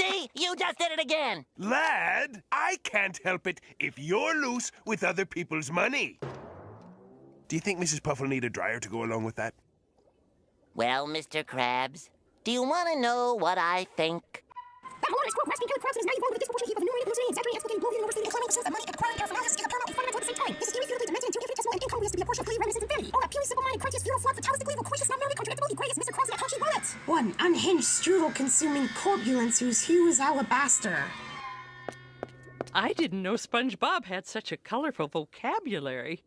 See? You just did it again. Lad, I can't help it if you're loose with other people's money. Do you think Mrs. Puff will need a dryer to go along with that? Well, Mr. Krabs, do you want to know what I think? One unhinged strudel-consuming corpulence whose hue is alabaster. I didn't know SpongeBob had such a colorful vocabulary.